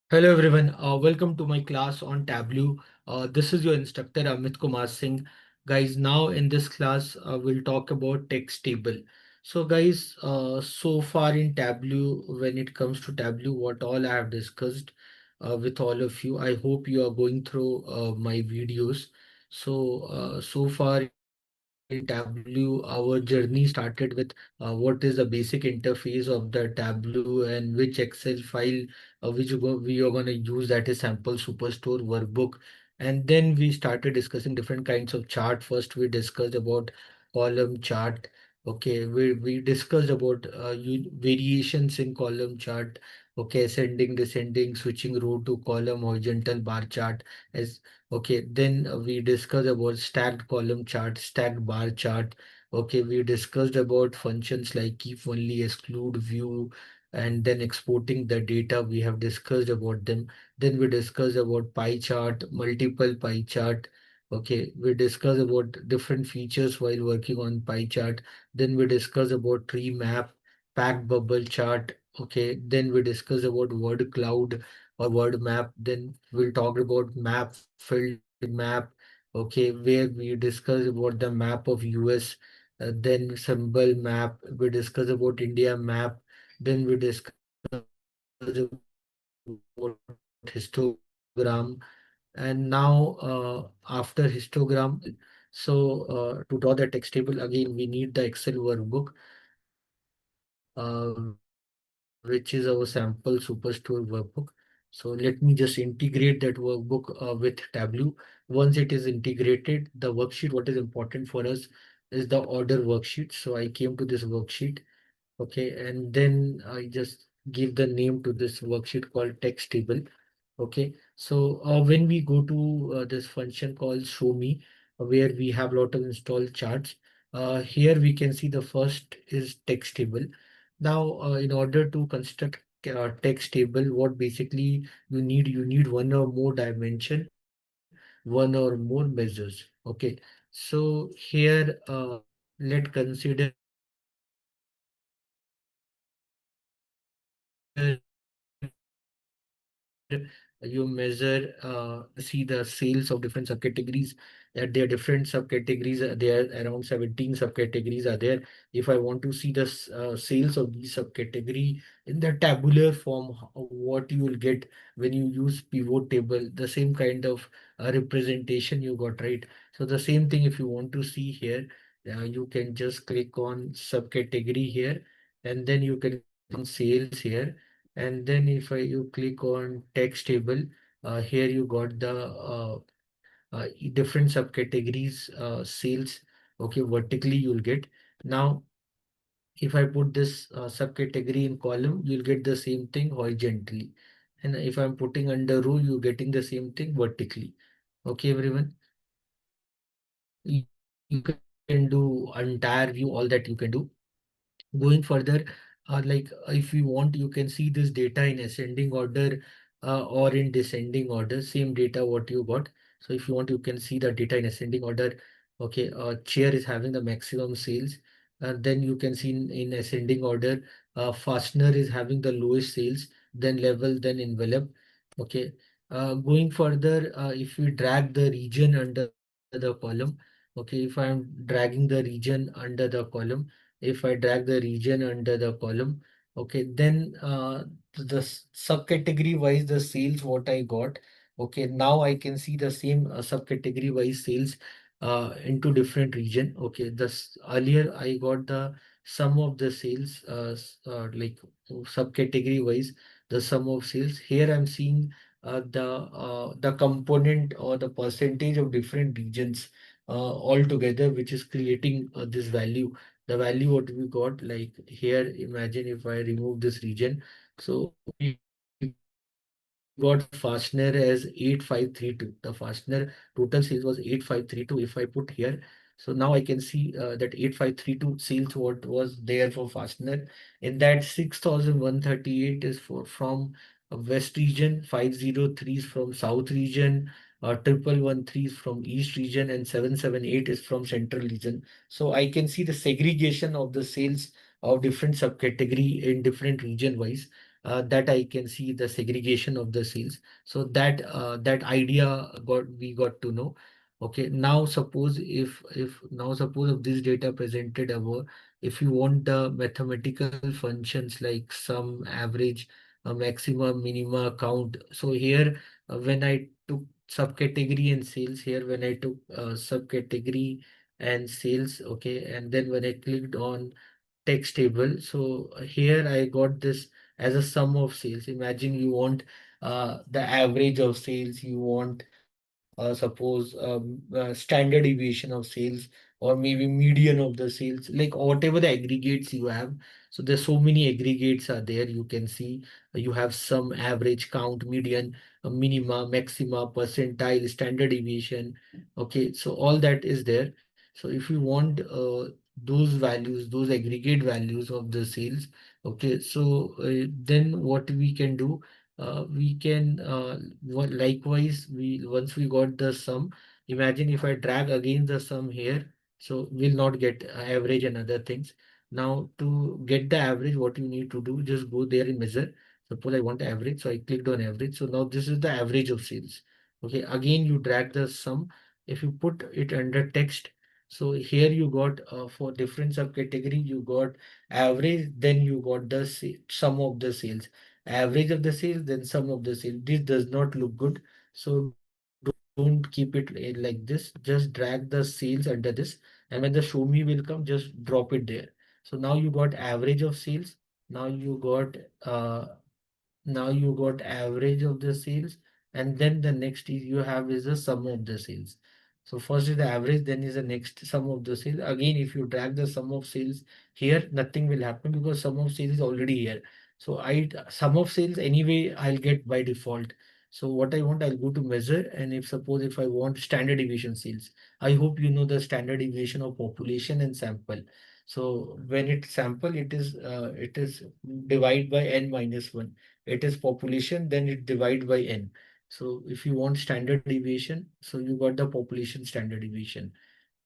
Hello everyone, welcome to my class on Tableau. This is your instructor Amit Kumar Singh. Guys, now in this class, we'll talk about text table. So guys, so far in Tableau, when it comes to Tableau, what all I have discussed with all of you, I hope you are going through my videos. So far in Tableau, our journey started with what is the basic interface of the Tableau and which Excel file we are going to use, that is sample superstore workbook. And then we started discussing different kinds of chart. First we discussed about column chart. Okay, we discussed about variations in column chart. Okay, ascending, descending, switching row to column, horizontal bar chart. As Okay, then we discussed about stacked column chart, stacked bar chart. Okay, we discussed about functions like keep only, exclude, view, and then exporting the data. We have discussed about them. Then we discussed about pie chart, multiple pie chart. Okay, we discussed about different features while working on pie chart. Then we discussed about tree map, packed bubble chart. Okay, then we discussed about word cloud or word map. Then we'll talk about map, filled map. Okay, where we discuss about the map of US. Then symbol map. We discuss about India map. Then we discuss about histogram. And now, after histogram, so to draw the text table, again, we need the Excel workbook, which is our sample superstore workbook. So let me just integrate that workbook with Tableau. Once it is integrated, the worksheet, what is important for us is the order worksheet. So I came to this worksheet. Okay, and then I just give the name to this worksheet called text table. Okay, so when we go to this function called show me, where we have a lot of installed charts, here we can see the first is text table. Now, in order to construct text table, what basically you need one or more dimension, one or more measures. Okay, so here let consider you measure you measure see the sales of different subcategories. There are different subcategories. There are around 17 subcategories are there. If I want to see the sales of these subcategory in the tabular form, what you will get when you use pivot table, the same kind of representation you got, right? So the same thing, if you want to see here, you can just click on subcategory here, and then you can click on sales here. And then if you click on text table, here you got the different subcategories sales. Okay, vertically you'll get. Now if I put this subcategory in column, you'll get the same thing horizontally. And if I'm putting under row, you're getting the same thing vertically. Okay, everyone. You can do entire view, all that you can do. Going further, if you want, you can see this data in ascending order or in descending order, same data what you got. So if you want, you can see the data in ascending order. Okay, chair is having the maximum sales. Then you can see in ascending order, fastener is having the lowest sales, then level, then envelope. Okay, going further, if we drag the region under the column, okay, if I'm dragging the region under the column, if I drag the region under the column, okay, then the subcategory wise the sales what I got. Okay, now I can see the same subcategory wise sales into different region. Okay, this earlier I got the sum of the sales like subcategory wise, the sum of sales. Here I'm seeing the component or the percentage of different regions all together, which is creating this value. The value what we got, like here, imagine if I remove this region, so we got fastener as 8532. The fastener total sales was 8532. If I put here, so now I can see that 8532 sales what was there for fastener. In that 6138 is from west region, 503 is from south region, 1113 is from east region, and 778 is from central region. So I can see the segregation of the sales of different subcategory in different region wise. that I can see the segregation of the sales. So that idea we got to know. Okay, now suppose if this data presented above, if you want the mathematical functions like sum, average, maxima, minima, count. So here, when I took subcategory and sales, here when I took subcategory and sales, okay, and then when I clicked on text table, so here I got this as a sum of sales. Imagine you want the average of sales, you want suppose standard deviation of sales, or maybe median of the sales, like whatever the aggregates you have. So there's so many aggregates are there. You can see you have some average, count, median, minima, maxima, percentile, standard deviation. Okay, so all that is there. So if you want those values, those aggregate values of the sales, okay, so then what we can do, we can likewise, we once we got the sum, imagine if I drag again the sum here, so we'll not get average and other things. Now to get the average, what you need to do, just go there in measure. Suppose I want average, so I clicked on average. So now this is the average of sales. Okay, again you drag the sum. If you put it under text, so here you got for different subcategory, you got average, then you got the sum of the sales, average of the sales, then sum of the sales. This does not look good. So don't keep it like this. Just drag the sales under this. And when the show me will come, just drop it there. So now you got average of sales. Now you got average of the sales, and then the next is you have is the sum of the sales. So first is the average, then is the next sum of the sales. Again, if you drag the sum of sales here, nothing will happen because sum of sales is already here. So I sum of sales anyway I'll get by default. So what I want, I'll go to measure, and if suppose if I want standard deviation sales, I hope you know the standard deviation of population and sample. So when it sample, it is divide by n minus 1. It is population, then it divide by n. So if you want standard deviation, so you got the population standard deviation.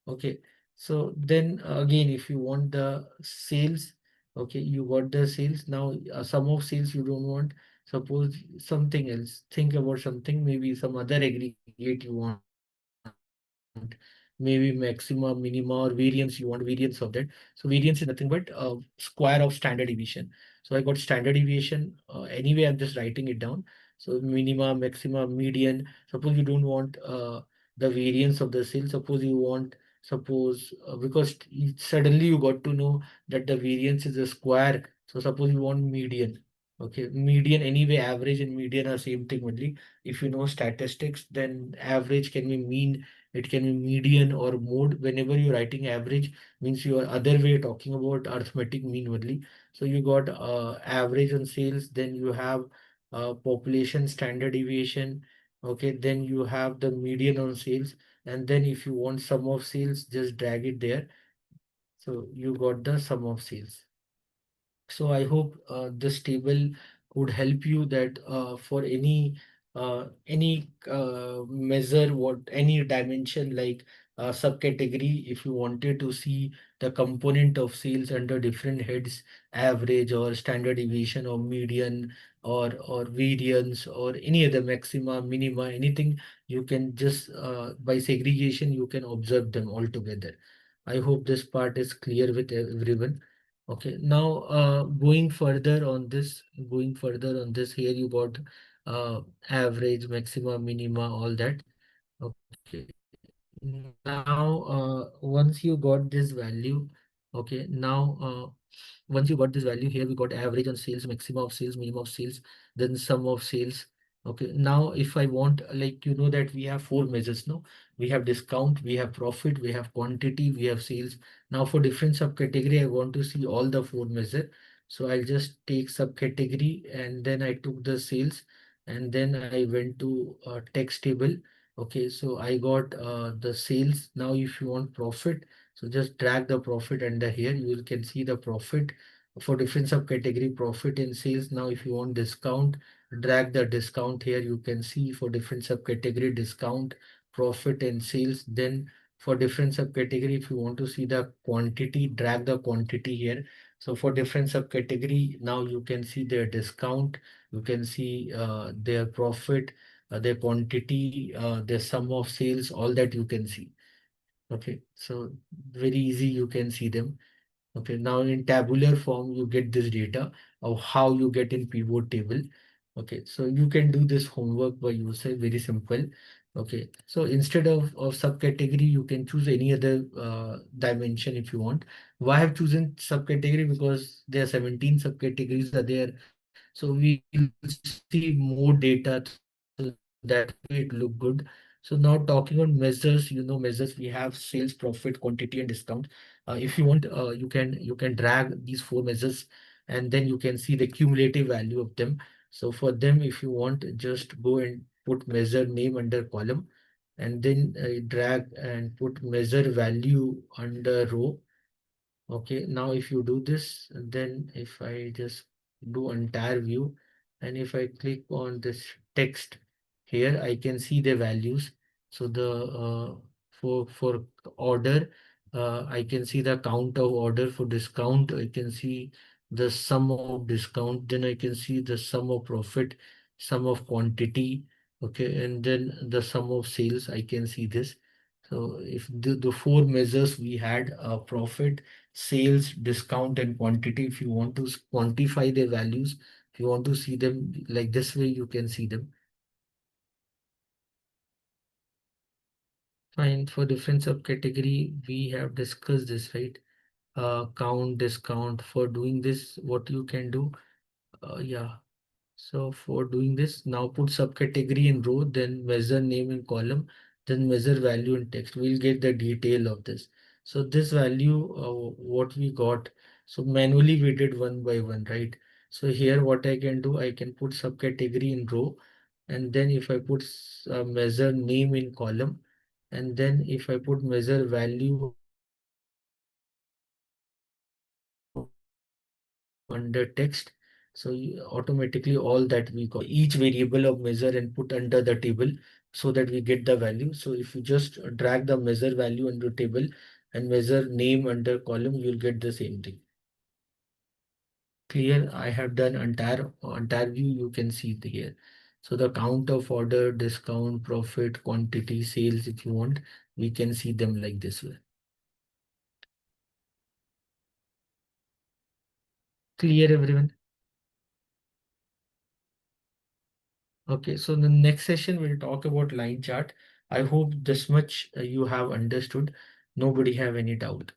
Okay. So then again, if you want the sales, okay, you got the sales. Now sum of sales you don't want. Suppose something else. Think about something, maybe some other aggregate you want. Maybe maxima, minima, or variance. You want variance of that. So variance is nothing but square of standard deviation. So I got standard deviation. Anyway, I'm just writing it down. So minima, maxima, median. Suppose you don't want the variance of the cell. Suppose you want, suppose because suddenly you got to know that the variance is a square. So suppose you want median. Okay, median anyway, average and median are same thing only. If you know statistics, then average can be mean, it can be median or mode. Whenever you're writing average, means you are other way talking about arithmetic mean only. So you got average on sales, then you have population standard deviation. Okay, then you have the median on sales, and then if you want sum of sales, just drag it there. So you got the sum of sales. So I hope this table would help you that for any measure, what any dimension like subcategory, if you wanted to see the component of sales under different heads, average or standard deviation or median or variance or any other maxima, minima, anything, you can just by segregation you can observe them all together. I hope this part is clear with everyone. Okay, now going further on this, here you got average, maxima, minima, all that. Okay, now once you got this value, okay, now once you got this value, here we got average on sales, maxima of sales, minimum of sales, then sum of sales. Okay, now if I want, like you know that we have four measures now. We have discount, we have profit, we have quantity, we have sales. Now for different subcategory, I want to see all the four measure. So I'll just take subcategory, and then I took the sales, and then I went to text table. Okay, so I got the sales. Now if you want profit, so just drag the profit under here. You can see the profit for different subcategory, profit and sales. Now if you want discount, drag the discount here. You can see for different subcategory, discount, profit and sales. Then for different subcategory, if you want to see the quantity, drag the quantity here. So for different subcategory, now you can see their discount, you can see their profit, their quantity, their sum of sales, all that you can see. Okay, so very easy, you can see them. Okay, now in tabular form, you get this data of how you get in pivot table. Okay, so you can do this homework by yourself, very simple. Okay, so instead of subcategory, you can choose any other dimension if you want. Why I have chosen subcategory? Because there are 17 subcategories are there. So we'll see more data, so that way it look good. So now talking about measures, measures, we have sales, profit, quantity, and discount. If you want, you can drag these four measures, and then you can see the cumulative value of them. So for them, if you want, just go and put measure name under column, and then drag and put measure value under row. Okay, now if you do this, then if I just do entire view, and if I click on this text here, I can see the values. So the for order, I can see the count of order. For discount, I can see the sum of discount. Then I can see the sum of profit, sum of quantity. Okay, and then the sum of sales. I can see this. So if the four measures we had, profit, sales, discount, and quantity. If you want to quantify their values, if you want to see them like this way, you can see them. Fine. For different subcategory, we have discussed this, right? Count, discount. For doing this, what you can do? Yeah. So for doing this, now put subcategory in row, then measure name in column, then measure value in text. We'll get the detail of this. So this value, what we got, so manually we did one by one, right? So here what I can do, I can put subcategory in row, and then if I put measure name in column, and then if I put measure value under text, so automatically all that we got. So each variable of measure and put under the table so that we get the value. So if you just drag the measure value under table and measure name under column, you'll get the same thing. Clear? I have done entire view. You can see it here. So the count of order, discount, profit, quantity, sales, if you want, we can see them like this way. Clear, everyone? Okay, so the next session we'll talk about line chart. I hope this much you have understood. Nobody have any doubt.